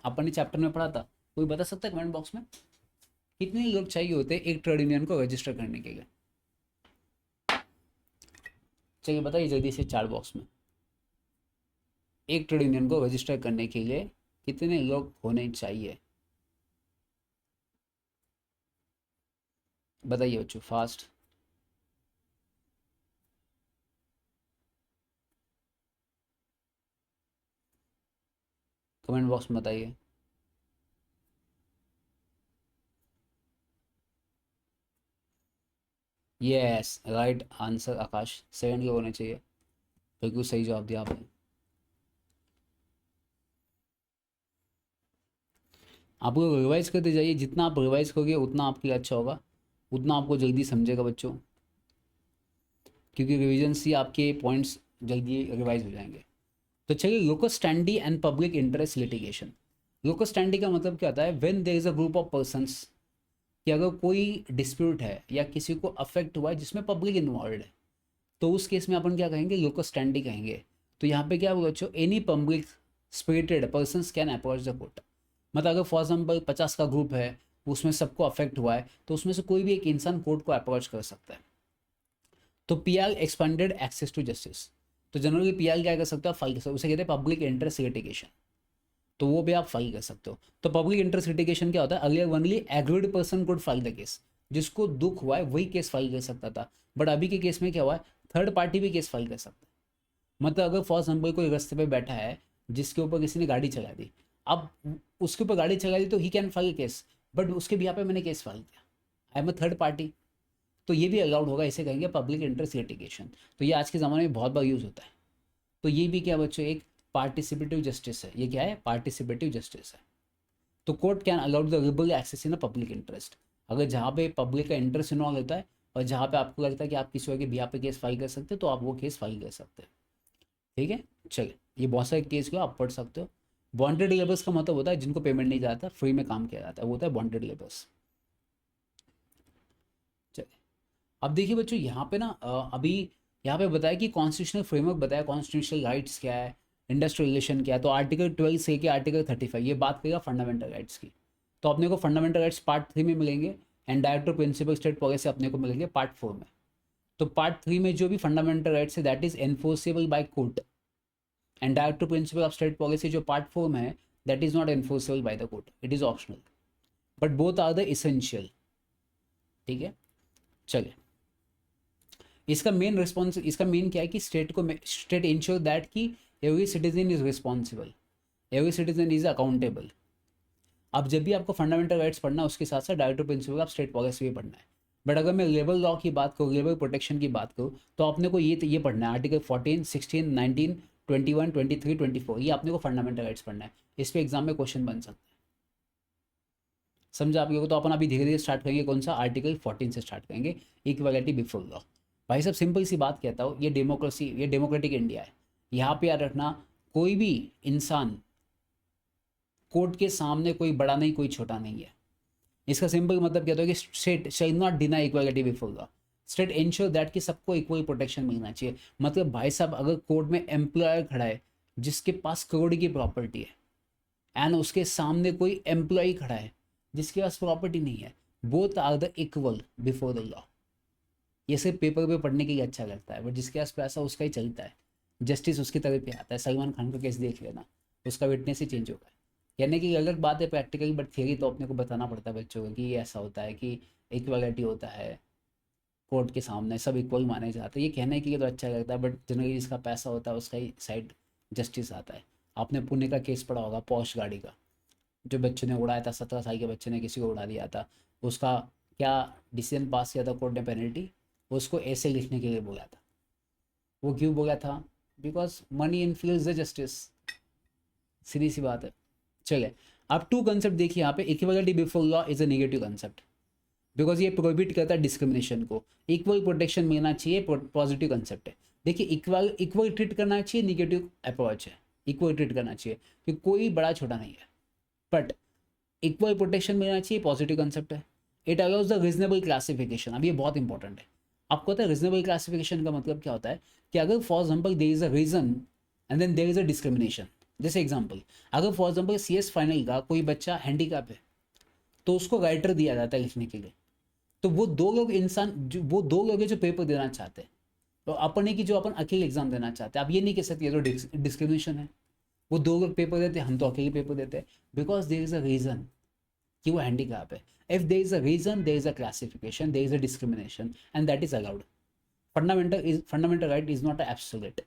अपन ने चैप्टर में पढ़ा था, कोई बता सकता है कमेंट बॉक्स में कितने लोग चाहिए होते हैं एक ट्रेड यूनियन को रजिस्टर करने के लिए? चलिए बताइए जल्दी से चार बॉक्स में, एक ट्रेड यूनियन को रजिस्टर करने के लिए कितने लोग होने चाहिए? बताइए बच्चों फास्ट। कमेंट बॉक्स में बताइए। यस, राइट आंसर आकाश, 7 लोग होने चाहिए, बिल्कुल सही जवाब दिया आपने। आप लोग रिवाइज करते जाइए, जितना आप रिवाइज करोगे उतना आपके लिए अच्छा होगा, उतना आपको जल्दी समझेगा बच्चों, क्योंकि रिविजन से आपके पॉइंट्स जल्दी रिवाइज हो जाएंगे। तो चलिए, locus standi and public interest litigation. Locus standi का मतलब क्या होता है, when there is a group of persons, कि अगर कोई डिस्प्यूट है या किसी को अफेक्ट हुआ है जिसमें पब्लिक इन्वॉल्व है, तो उस केस में अपन क्या कहेंगे, लोकस स्टैंडी कहेंगे। तो यहाँ पे क्या होगा बच्चों, any public spirited persons can approach the court. मतलब अगर फॉर एग्जाम्पल 50 का ग्रुप है, उसमें सबको अफेक्ट हुआ है, तो उसमें से कोई भी एक इंसान कोर्ट को अप्रोच कर सकता है। तो PR expanded access to justice, तो जनरली पीआर क्या कर सकते हो, फाइल कर सकते हो, उसे कहते हैं पब्लिक इंटरेस्ट लिटिगेशन, तो वो भी आप फाइल कर सकते हो। तो पब्लिक इंटरेस्ट लिटिगेशन क्या होता है, earlier only agreed person could file the case, जिसको दुख हुआ है वही केस फाइल कर सकता था, बट अभी के केस में क्या हुआ है, थर्ड पार्टी भी केस फाइल कर सकता है। मतलब अगर फॉर एग्जाम्पल कोई रास्ते पे बैठा है जिसके ऊपर किसी ने गाड़ी चला दी, अब उसके ऊपर गाड़ी चला दी तो he can file case, but उसके भी यहाँ पे मैंने केस फाइल किया, I am a third party, तो ये भी अलाउड होगा, इसे कहेंगे पब्लिक इंटरेस्ट लिटिगेशन। तो ये आज के ज़माने में बहुत बार यूज़ होता है। तो ये भी क्या बच्चों, एक पार्टिसिपेटिव जस्टिस है। ये क्या है, पार्टिसिपेटिव जस्टिस है। तो court can allowed the liberal access in a public interest, अगर जहाँ पे पब्लिक का इंटरेस्ट इन्वॉल्व होता है और जहाँ पे आपको लगता है कि आप किसी और के बिहाफ पे केस फाइल कर सकते हो, तो आप वो केस फाइल कर सकते हैं। ठीक है, चलिए, ये बहुत सारे केस को आप पढ़ सकते हो। बॉन्डेड लेबर्स का मतलब होता है जिनको पेमेंट नहीं जाता, फ्री में काम किया जाता है, वो होता है बॉन्डेड लेबर्स। चलिए, अब देखिए बच्चों, यहाँ पे ना अभी यहाँ पे बताया कि कॉन्स्टिट्यूशनल फ्रेमवर्क बताया, कॉन्स्टिट्यूशनल राइट्स क्या है, इंडस्ट्रियल रिलेशन क्या है। तो आर्टिकल 12 से के आर्टिकल 35 ये बात करेगा फंडामेंटल राइट्स की। तो अपने को फंडामेंटल राइट्स पार्ट 3 में मिलेंगे, and director principal state policy अपने को मिलेंगे पार्ट 4 में। तो पार्ट 3 में जो भी फंडामेंटल राइट्स है that is enforceable by court, and director principal of state policy जो पार्ट 4 में है that is not enforceable by the court, it is optional, but both are the essential. ठीक है, चलिए, इसका मेन रिस्पॉन्स, इसका मेन क्या है कि स्टेट को, स्टेट इंश्योर दैट कि every citizen is responsible, every citizen is accountable. अब जब भी आपको फंडामेंटल राइट्स पढ़ना है उसके साथ साथ director principal of state policy भी पढ़ना है। बट अगर मैं लेबर लॉ की बात करूँ, लेबर प्रोटेक्शन की बात करूँ, तो आपने को ये पढ़ना है, आर्टिकल 14, 16, 19, 21, 23, 24, ये आपने को फंडामेंटल राइट्स पढ़ना है। इस पर एग्जाम में क्वेश्चन बन सकता है। समझा आप लोगों को? तो अपन अभी धीरे धीरे स्टार्ट करेंगे, कौन सा, आर्टिकल 14 से स्टार्ट करेंगे, इक्वालिटी बिफोर लॉ। भाई साहब सिंपल सी बात कहता हूँ, ये डेमोक्रेसी, ये डेमोक्रेटिक इंडिया है। यहाँ पे याद रखना, कोई भी इंसान कोर्ट के सामने कोई बड़ा नहीं, कोई छोटा नहीं है। इसका सिंपल मतलब कहता है कि state shall not deny equality before law, state ensure that कि सबको इक्वल प्रोटेक्शन मिलना चाहिए। मतलब भाई साहब, अगर कोर्ट में एम्प्लॉयर खड़ा है जिसके पास करोड़ की प्रॉपर्टी है, एंड उसके सामने कोई एम्प्लॉय खड़ा है जिसके पास प्रॉपर्टी नहीं है, both are the equal before the law. ये सिर्फ पेपर पे पढ़ने के लिए अच्छा लगता है, बट जिसके पास पैसा उसका ही चलता है, जस्टिस उसकी तरफ पे आता है। सलमान खान का केस देख लेना, उसका विटनेस ही चेंज होगा। कहने की अलग बात है प्रैक्टिकली, बट थियरी तो अपने को बताना पड़ता है बच्चों को कि ये ऐसा होता है कि इक्वालिटी होता है, कोर्ट के सामने सब इक्वल माने जाते हैं। ये कहने के लिए तो अच्छा लगता है, बट जनरली जिसका पैसा होता है उसका ही साइड जस्टिस आता है। आपने पुणे का केस पढ़ा होगा, पॉश गाड़ी का, जो बच्चे ने उड़ाया था, 17 साल के बच्चे ने किसी को उड़ा दिया था। उसका क्या डिसीजन पास किया था कोर्ट ने, पेनल्टी, उसको ऐसे लिखने के लिए बोला था। वो क्यों बोला था? Because money influence the justice, सीधी सी बात है। चलिए, अब टू कंसेप्ट देखिए यहाँ पे, equality before law is a negative concept, because ये प्रोहिबिट करता है डिस्क्रिमिनेशन को। इक्वल प्रोटेक्शन मिलना चाहिए, पॉजिटिव कंसेप्ट है। देखिए, इक्वल इक्वल ट्रीट करना चाहिए, निगेटिव अप्रोच है। इक्वल ट्रीट करना चाहिए कि कोई बड़ा छोटा नहीं है, बट इक्वल प्रोटेक्शन मिलना चाहिए, पॉजिटिव कंसेप्ट है। It allows the reasonable classification. अब ये बहुत इंपॉर्टेंट है। आपको पता है रीजनेबल क्लासिफिकेशन का मतलब क्या होता है? कि अगर for example there is a reason and then there is a discrimination. जैसे एग्जाम्पल, अगर फॉर एग्जाम्पल CS फाइनल का कोई बच्चा हैंडीकैप है, तो उसको राइटर दिया जाता है लिखने के लिए। तो वो दो लोग इंसान, जो वो दो लोग हैं जो पेपर देना चाहते हैं, तो अपन है कि जो अपन अकेले एग्जाम देना चाहते हैं। आप ये नहीं कह सकते ये तो डिस्क्रिमिनेशन है, वो दो लोग पेपर देते हैं, हम तो अकेले पेपर देते हैं, because there is a reason कि वो हैंडीकैप है। If there is a reason, there is a classification, there is a discrimination, and that is allowed. Fundamental right is not absolute,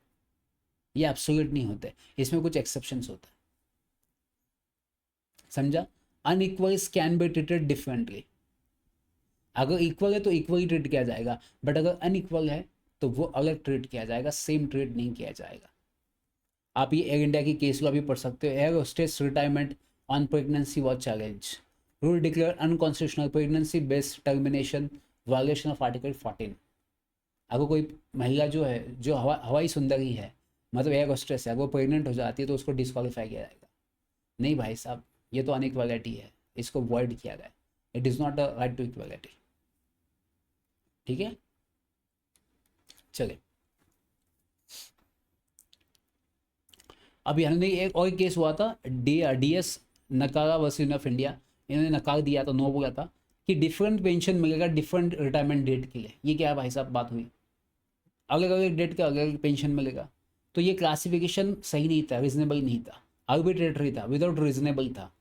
ये एब्सोल्यूट नहीं होते, इसमें कुछ एक्सेप्शंस होते हैं। समझा? Unequals can be treated differently. अगर इक्वल है तो इक्वली ट्रीट किया जाएगा, बट अगर अनइक्वल है तो वो अलग ट्रीट किया जाएगा, सेम ट्रीट नहीं किया जाएगा। आप ये एयर इंडिया की केस लॉ भी पढ़ सकते हो। Air hostess retirement on pregnancy was challenge, rule declare unconstitutional, pregnancy based termination, violation of article 14। अगर कोई महिला जो है, जो हवाई सुंदरी है, मतलब एयर होस्टेस है, अगर वो प्रेग्नेंट हो जाती है तो उसको डिस्क्वालीफाई किया जाएगा। नहीं भाई साहब, ये तो अनइक्वालिटी है, इसको वॉइड किया गया। It is not a right to equality. ठीक है, चले, अभी हमने एक और केस हुआ था, DS नकारा वर्सेस ऑफ इंडिया। इन्होंने नकार दिया था, नो बोला था कि डिफरेंट पेंशन मिलेगा डिफरेंट रिटायरमेंट डेट के लिए। ये क्या है भाई साहब, बात हुई, अलग अलग डेट का अलग अलग पेंशन मिलेगा। तो ये क्लासिफिकेशन सही नहीं था, रीजनेबल नहीं था, आर्बिट्रेटरी था, विदाउट रीजनेबल था।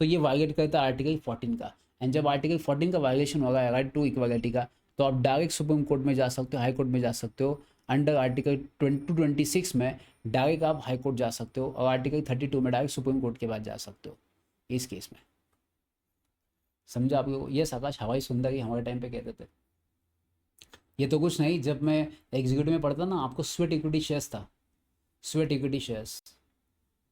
तो ये वायलेट करता है आर्टिकल 14 का। एंड जब आर्टिकल 14 का वायलेशन होगा राइट टू इक्वालिटी का, तो आप डायरेक्ट सुप्रीम कोर्ट में जा सकते हो, हाई कोर्ट में जा सकते हो, अंडर आर्टिकल 26 में डायरेक्ट आप हाई कोर्ट जा सकते हो, और आर्टिकल 32 में डायरेक्ट सुप्रीम कोर्ट के पास जा सकते हो इस केस में। समझा आप लोग? ये आकाश हवाई सुंदर ही हमारे टाइम पे कहते थे। ये तो कुछ नहीं, जब मैं एग्जीक्यूटिव में पढ़ता ना, आपको स्वेट इक्विटी शेयर्स था। स्वेट इक्विटी शेयर्स,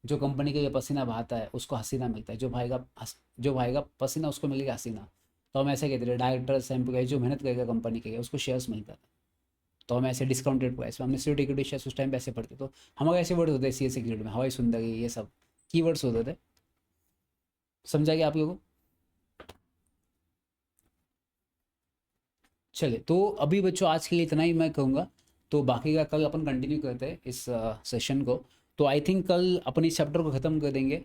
जो कंपनी का ये पसीना बहाता है उसको हसीना मिलता है, जो भाई का पसीना उसको मिलेगा हसीना। तो हम ऐसे कहते थे, डायरेक्टर्स एम्प्लॉय जो मेहनत करेगा कंपनी के लिए उसको शेयर्स मिलता था। तो हम ऐसे डिस्काउंटेड प्राइस में हमने स्वेट इक्विटी शेयर्स उस टाइम पे ऐसे पढ़ते। तो हमारे ऐसे वर्ड होते हैं सी एस एग्जीक्यूटिव में, हवाई सुंदरी, ये सब कीवर्ड्स होते थे। समझा गया आप लोगों को? चलिए, तो अभी बच्चों आज के लिए इतना ही मैं कहूँगा। तो बाकी का कल अपन कंटिन्यू करते हैं इस सेशन को। तो आई थिंक कल अपन इस चैप्टर को ख़त्म कर देंगे।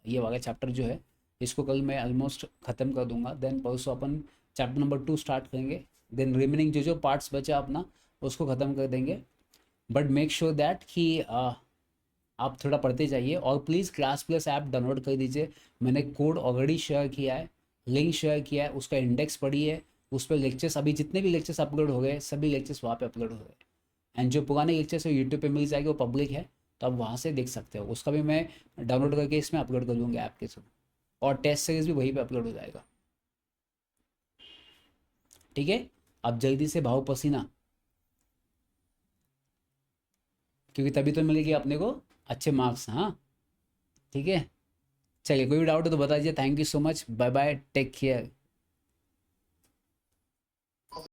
ये वाला चैप्टर जो है इसको कल मैं ऑलमोस्ट ख़त्म कर दूंगा। देन परसों अपन चैप्टर नंबर 2 स्टार्ट करेंगे। देन रिमेनिंग जो जो पार्ट्स बचा अपना उसको ख़त्म कर देंगे। बट मेक श्योर दैट कि आप थोड़ा पढ़ते जाइए, और please class plus app download कर दीजिए। मैंने कोड ऑलरेडी शेयर किया है, लिंक शेयर किया है, उसका इंडेक्स पढ़िए। उस पर लेक्चर्स, अभी जितने भी लेक्चर्स अपलोड हो गए सभी लेक्चर्स वहाँ पे अपलोड हो गए। एंड जो पुराने लेक्चर्स है यूट्यूब पे मिल जाएगा, वो पब्लिक है, तो आप वहाँ से देख सकते हो। उसका भी मैं डाउनलोड करके इसमें अपलोड कर दूँगा ऐप के थ्रू, और टेस्ट सीरीज भी वहीं पे अपलोड हो जाएगा। ठीक है, अब जल्दी से भाव पसीना, क्योंकि तभी तो मिलेगी अपने को अच्छे मार्क्स। हाँ, ठीक है। चलिए, कोई भी डाउट हो तो बता दीजिए। Thank you so much, bye bye, take care.